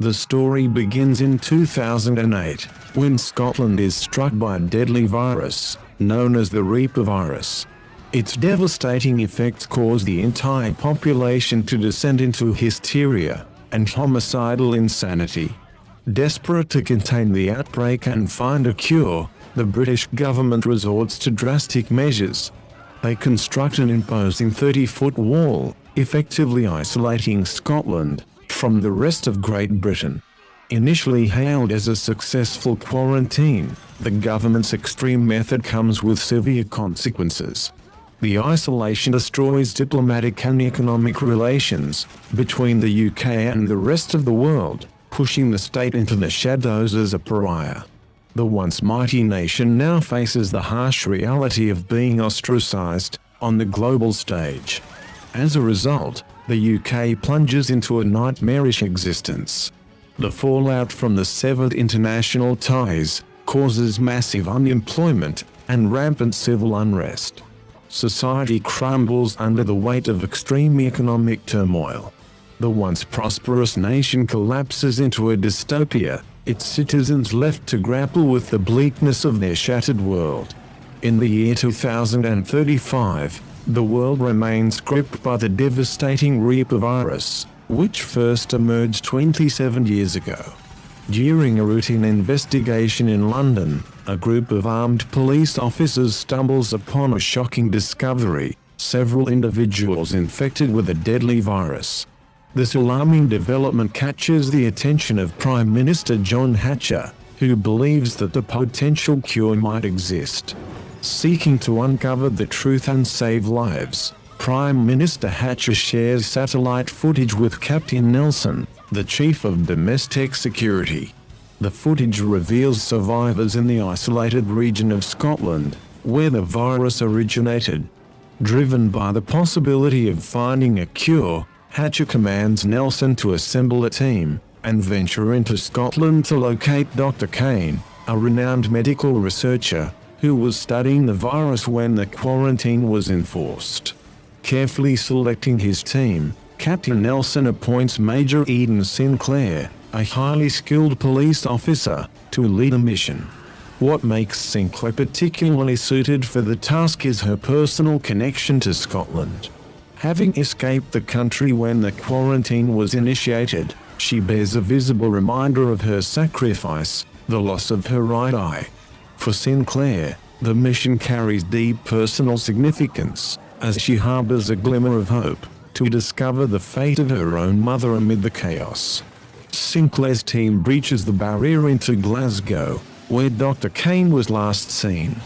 The story begins in 2008, when Scotland is struck by a deadly virus, known as the Reaper virus. Its devastating effects cause the entire population to descend into hysteria and homicidal insanity. Desperate to contain the outbreak and find a cure, the British government resorts to drastic measures. They construct an imposing 30-foot wall, effectively isolating Scotland from the rest of Great Britain. Initially hailed as a successful quarantine, the government's extreme method comes with severe consequences. The isolation destroys diplomatic and economic relations between the UK and the rest of the world, pushing the state into the shadows as a pariah. The once mighty nation now faces the harsh reality of being ostracized on the global stage. As a result, the UK plunges into a nightmarish existence. The fallout from the severed international ties causes massive unemployment and rampant civil unrest. Society crumbles under the weight of extreme economic turmoil. The once prosperous nation collapses into a dystopia, its citizens left to grapple with the bleakness of their shattered world. In the year 2035, the world remains gripped by the devastating Reaper virus, which first emerged 27 years ago. During a routine investigation in London, a group of armed police officers stumbles upon a shocking discovery: several individuals infected with a deadly virus. This alarming development catches the attention of Prime Minister John Hatcher, who believes that the potential cure might exist. Seeking to uncover the truth and save lives, Prime Minister Hatcher shares satellite footage with Captain Nelson, the Chief of Domestic Security. The footage reveals survivors in the isolated region of Scotland, where the virus originated. Driven by the possibility of finding a cure, Hatcher commands Nelson to assemble a team and venture into Scotland to locate Dr. Kane, a renowned medical researcher who was studying the virus when the quarantine was enforced. Carefully selecting his team, Captain Nelson appoints Major Eden Sinclair, a highly skilled police officer, to lead a mission. What makes Sinclair particularly suited for the task is her personal connection to Scotland. Having escaped the country when the quarantine was initiated, she bears a visible reminder of her sacrifice, the loss of her right eye. For Sinclair, the mission carries deep personal significance, as she harbors a glimmer of hope to discover the fate of her own mother amid the chaos. Sinclair's team breaches the barrier into Glasgow, where Dr. Kane was last seen.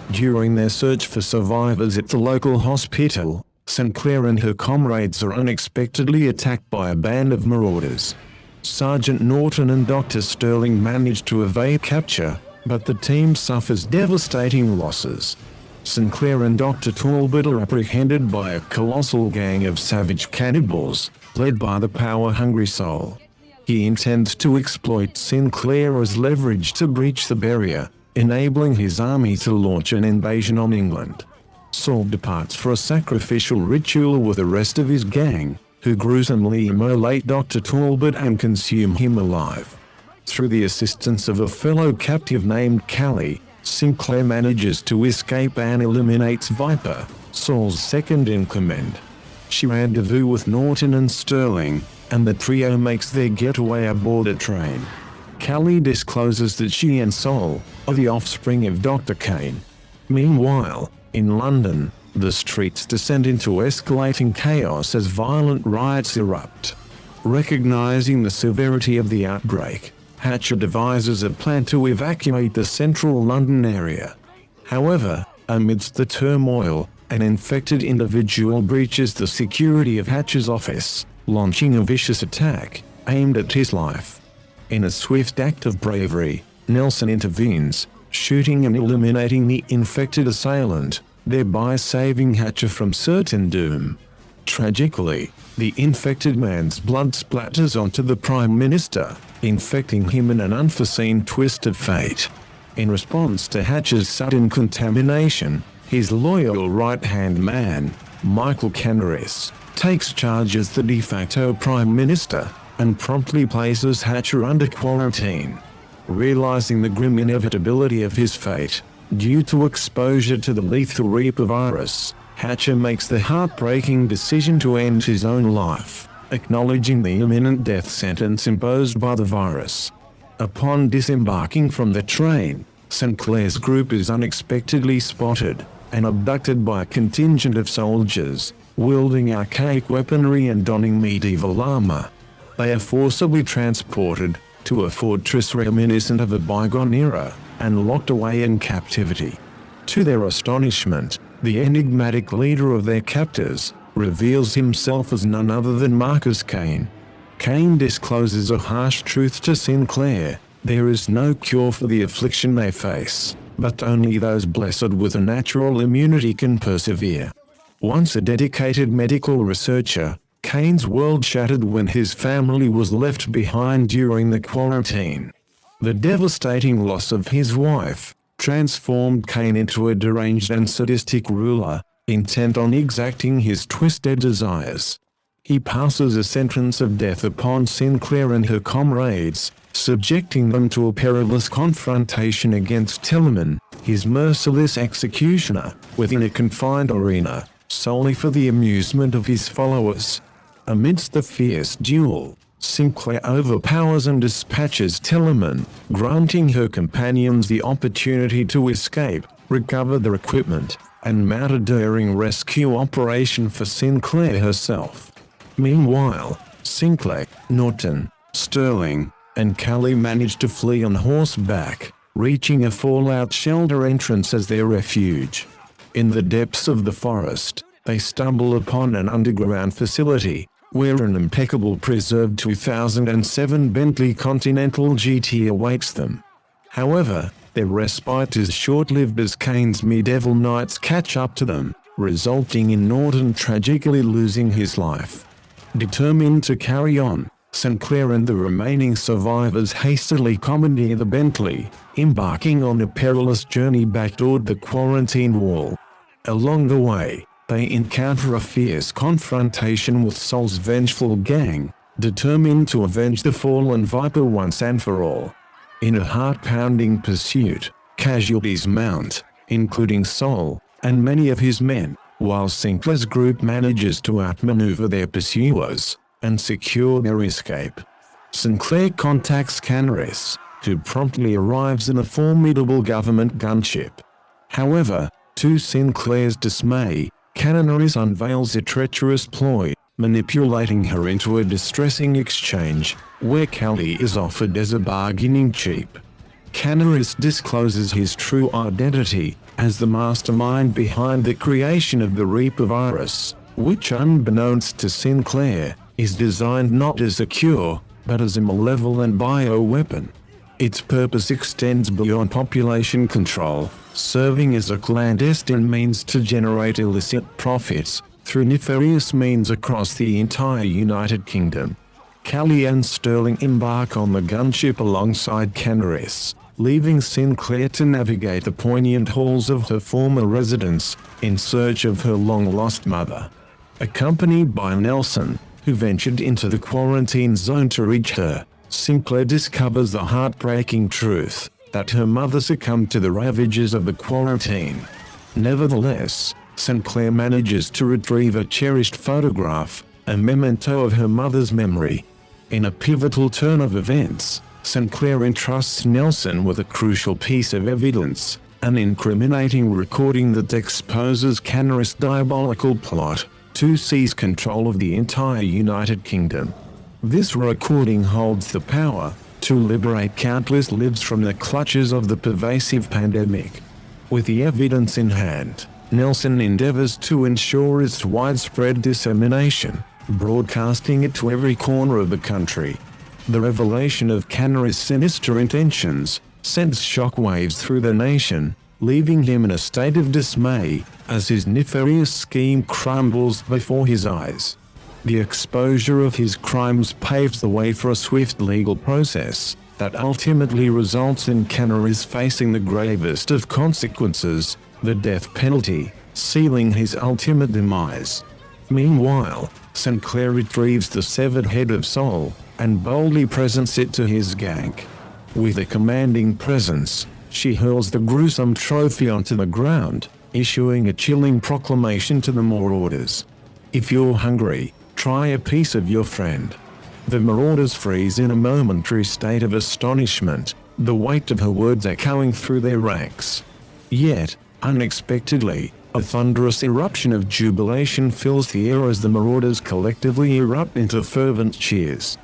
During their search for survivors at the local hospital, Sinclair and her comrades are unexpectedly attacked by a band of marauders. Sergeant Norton and Dr. Sterling manage to evade capture, but the team suffers devastating losses. Sinclair and Dr. Talbot are apprehended by a colossal gang of savage cannibals, led by the power-hungry Soul. He intends to exploit Sinclair as leverage to breach the barrier, enabling his army to launch an invasion on England. Saul departs for a sacrificial ritual with the rest of his gang, who gruesomely immolate Dr. Talbot and consume him alive. Through the assistance of a fellow captive named Callie, Sinclair manages to escape and eliminates Viper, Saul's second-in-command. She rendezvous with Norton and Sterling, and the trio makes their getaway aboard a train. Callie discloses that she and Saul are the offspring of Dr. Kane. Meanwhile, in London, the streets descend into escalating chaos as violent riots erupt. Recognizing the severity of the outbreak, Hatcher devises a plan to evacuate the central London area. However, amidst the turmoil, an infected individual breaches the security of Hatcher's office, launching a vicious attack aimed at his life. In a swift act of bravery, Nelson intervenes, shooting and eliminating the infected assailant, thereby saving Hatcher from certain doom. Tragically, the infected man's blood splatters onto the Prime Minister, infecting him in an unforeseen twist of fate. In response to Hatcher's sudden contamination, his loyal right-hand man, Michael Canaris, takes charge as the de facto Prime Minister, and promptly places Hatcher under quarantine. Realizing the grim inevitability of his fate, due to exposure to the lethal Reaper virus, Hatcher makes the heartbreaking decision to end his own life, acknowledging the imminent death sentence imposed by the virus. Upon disembarking from the train, Sinclair's group is unexpectedly spotted and abducted by a contingent of soldiers, wielding archaic weaponry and donning medieval armor. They are forcibly transported to a fortress reminiscent of a bygone era and locked away in captivity. To their astonishment, the enigmatic leader of their captors reveals himself as none other than Marcus Kane. Kane discloses a harsh truth to Sinclair: there is no cure for the affliction they face, but only those blessed with a natural immunity can persevere. Once a dedicated medical researcher, Kane's world shattered when his family was left behind during the quarantine. The devastating loss of his wife transformed Kane into a deranged and sadistic ruler, intent on exacting his twisted desires. He passes a sentence of death upon Sinclair and her comrades, subjecting them to a perilous confrontation against Telemann, his merciless executioner, within a confined arena, solely for the amusement of his followers. Amidst the fierce duel, Sinclair overpowers and dispatches Telemann, granting her companions the opportunity to escape, recover their equipment, and mount a daring rescue operation for Sinclair herself. Meanwhile, Sinclair, Norton, Sterling, and Callie manage to flee on horseback, reaching a fallout shelter entrance as their refuge. In the depths of the forest, they stumble upon an underground facility, where an impeccable preserved 2007 Bentley Continental GT awaits them. However, their respite is short-lived as Kane's medieval knights catch up to them, resulting in Norton tragically losing his life. Determined to carry on, Sinclair and the remaining survivors hastily commandeer the Bentley, embarking on a perilous journey back toward the quarantine wall. Along the way, they encounter a fierce confrontation with Sol's vengeful gang, determined to avenge the fallen Viper once and for all. In a heart-pounding pursuit, casualties mount, including Sol and many of his men, while Sinclair's group manages to outmaneuver their pursuers and secure their escape. Sinclair contacts Canaris, who promptly arrives in a formidable government gunship. However, to Sinclair's dismay, Canaris unveils a treacherous ploy, manipulating her into a distressing exchange, where Callie is offered as a bargaining chip. Canaris discloses his true identity as the mastermind behind the creation of the Reaper virus, which, unbeknownst to Sinclair, is designed not as a cure, but as a malevolent bioweapon. Its purpose extends beyond population control, serving as a clandestine means to generate illicit profits through nefarious means across the entire United Kingdom. Callie and Sterling embark on the gunship alongside Canaris, leaving Sinclair to navigate the poignant halls of her former residence in search of her long-lost mother. Accompanied by Nelson, who ventured into the quarantine zone to reach her, Sinclair discovers the heartbreaking truth that her mother succumbed to the ravages of the quarantine. Nevertheless, Sinclair manages to retrieve a cherished photograph, a memento of her mother's memory. In a pivotal turn of events, Sinclair entrusts Nelson with a crucial piece of evidence, an incriminating recording that exposes Canaris' diabolical plot to seize control of the entire United Kingdom. This recording holds the power to liberate countless lives from the clutches of the pervasive pandemic. With the evidence in hand, Nelson endeavors to ensure its widespread dissemination, broadcasting it to every corner of the country. The revelation of Canaris' sinister intentions sends shockwaves through the nation, leaving him in a state of dismay as his nefarious scheme crumbles before his eyes. The exposure of his crimes paves the way for a swift legal process that ultimately results in Canaris facing the gravest of consequences, the death penalty, sealing his ultimate demise. Meanwhile, Sinclair retrieves the severed head of Sol, and boldly presents it to his gank. With a commanding presence, she hurls the gruesome trophy onto the ground, issuing a chilling proclamation to the marauders. If you're hungry, try a piece of your friend. The marauders freeze in a momentary state of astonishment, the weight of her words echoing through their ranks. Yet, unexpectedly, a thunderous eruption of jubilation fills the air as the marauders collectively erupt into fervent cheers.